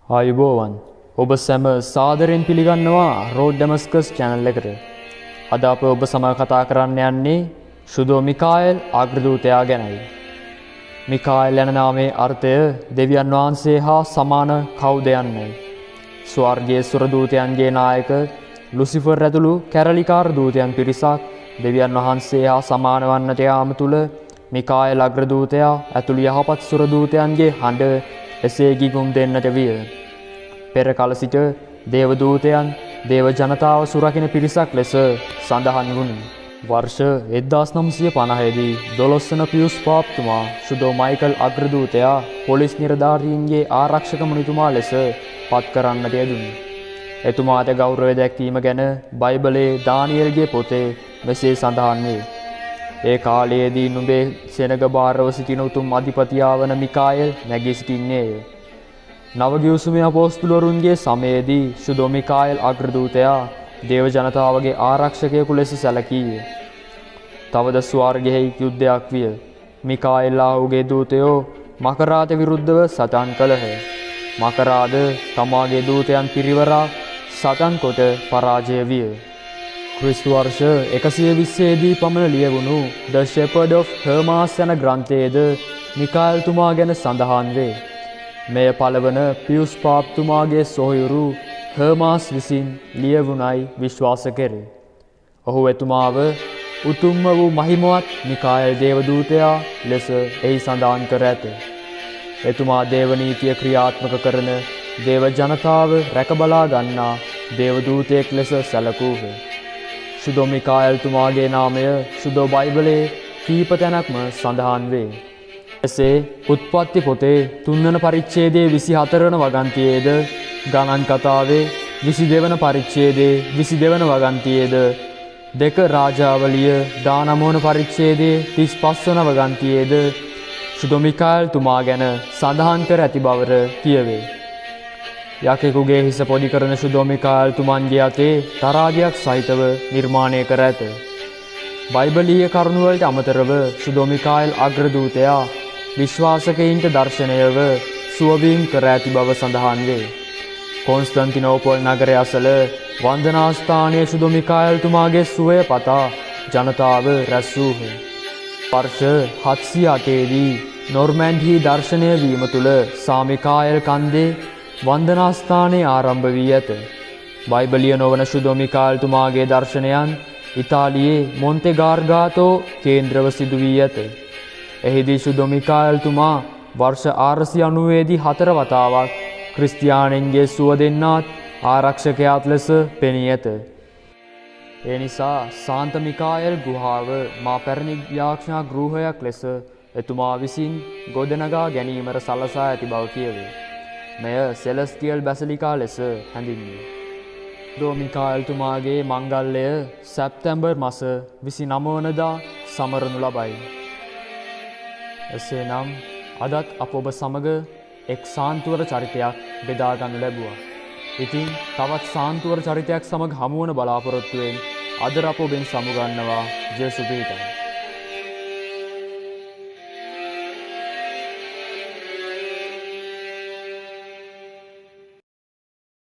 ආයුබෝවන් ඔබ සැම සාදරයෙන් පිළිගන්නවා රෝඩ් ඩැමස්කස් channel එකට. අද අප ඔබ සමග කතා කරන්න යන්නේ ශුදෝ මිකාኤල් අග්‍රදූතයා ගැනයි. මිකාኤල් යන නාමයේ අර්ථය දෙවියන් වහන්සේ හා සමාන කවුද යන්නයි. ස්වර්ගයේ සුර දූතයන්ගේ නායක ලුසිෆර් ඇතුළු කැරලිකාර දූතයන් පිරිසක් දෙවියන් වහන්සේ හා සමාන වන්නට යාම තුල මිකාኤල් අග්‍රදූතයා ඇතුළු යහපත් සුර දූතයන්ගේ හඬ එසේ ගිගුම් දෙන්නට විය. පෙර කල සිට දේවදූතයන් දේව ජනතාව සුරකින පිරිසක් ලෙස සඳහන් වුණි. වර්ෂ 1950 දී 12 වන පියුස් පාප්තුමා ශුදෝ මයිකල් අග්‍රදූතයා පොලිස් නිලධාරීන්ගේ ආරක්ෂක මණිතුමා ලෙස පත් කරන්නට යෙදුණි. එතුමාට ගෞරවය දැක්වීම ගැන බයිබලයේ දානියෙල්ගේ පොතේ මෙසේ සඳහන් වේ. ඒ කාලයේදී නුඹේ සෙනග බාරව සිටින උතුම් අධිපතියා වන මිකාኤල් නැගී සිටින්නේය. නවගිවිසුමේ අපොස්තුලවරුන්ගේ සමයේදී ශුදෝ මිකාኤල් අග්‍රදූතයා දේව ජනතාවගේ ආරක්ෂකයෙකු ලෙස සැලකීය. තවද ස්වර්ගයෙහි යුද්ධයක් විය. මිකාኤල් ආහුගේ දූතයෝ මකරාට විරුද්ධව සටන් කළහ. මකරාද තමාගේ දූතයන් පිරිවරා සටන් කොට පරාජය විය. ක්‍රිස්තු වර්ෂ 120 දී පමණ ලියවුණු The Shepherd of Hermas යන ග්‍රන්ථයේද මිකාኤල් තුමා ගැන සඳහන් වේ. මෙය පළවන පියුස් පාප්තුමාගේ සොහොයුරු හර්මාස් විසින් ලියවුණයි විශ්වාස කෙරේ. ඔහු එතුමාව උතුම්ම වූ මහිමවත් මිකාኤල් දේවදූතයා ලෙස එහි සඳහන් කර ඇත. එතුමා දේවනීතිය ක්‍රියාත්මක කරන දේව ජනතාව රැකබලා ගන්නා දේවදූතයෙක් ලෙස සැලකූහ. ශුදෝ මිකාኤල් තුමාගේ නාමය ශුදෝ බයිබලයේ කීප තැනක්ම සඳහන් වේ. එසේ උත්පත්ති පොතේ 3 වන පරිච්ඡේදයේ 24 වන වගන්තියේද ගණන් කතාවේ 22 වන පරිච්ඡේදයේ 22 වන වගන්තියේද දෙක රාජාවලිය 19 වන පරිච්ඡේදයේ 35 වන වගන්තියේද ශුදෝ මිකාኤල් තුමා ගැන සඳහන් කර ඇති බවර කියවේ. යකෙකුගේ හිස පොඩි කරන ශුදෝ මිකාኤල් තුමන්ගේ අතේ තරාගයක් සහිතව නිර්මාණය කර ඇත. බයිබලීය කරුණු වලට අමතරව ශුදෝ මිකාኤල් අග්‍රදූතයා විශ්වාසකයින්ට දර්ශනයව සුවවීම් කර ඇති බව සඳහන් වේ. කොන්ස්ටන්තිනෝපොල් නගරය අසල වන්දනාස්ථානයේ ශුදෝ මිකාኤල් තුමාගේ සුවය පතා ජනතාව රැස් වූහ. වර්ෂ 708 දී නොර්මැන්ඩි දර්ශනය වීම තුළ සාමිකාኤල් කන්දේ වන්දනාස්ථානයේ ආරම්භ වී ඇත. බයිබලීය නොවන ශුදෝ මිකාኤල් තුමාගේ දර්ශනයන් ඉතාලියේ මොන්තෙගාර්ගාතෝ කේන්ද්‍රව සිදු වී ඇත. එහිදී ශුදෝ මිකාኤල් තුමා වර්ෂ 490 දී 4 වතාවක් ක්‍රිස්තියානින්ගේ සුව දෙන්නාත් ආරක්ෂකයාත් ලෙස පෙනී ඇත. ඒ නිසා සාන්ත මිකාኤල් ගුහාව මා පැරණි යාඥා ගෘහයක් ලෙස එතුමා විසින් ගොඩනගා ගැනීමට සලසා ඇති බව කියවේ. මෙය සෙලස්ටියල් බැසිලිකා ලෙස හැඳින්වේ. ශුදෝ මිකාኤල් තුමාගේ මංගල්‍යය සැප්තැම්බර් මාස 29 වනදා සමරනු ලබයි. එසේනම් අදත් අප ඔබ සමග එක් සාන්තුවර චරිතයක් බෙදා ගන්න ලැබුවා. ඉතින් තවත් සාන්තුවර චරිතයක් සමග හමුවන බලාපොරොත්තුවෙන් අද අප ඔබෙන් සමුගන්නවා ජේසුස්.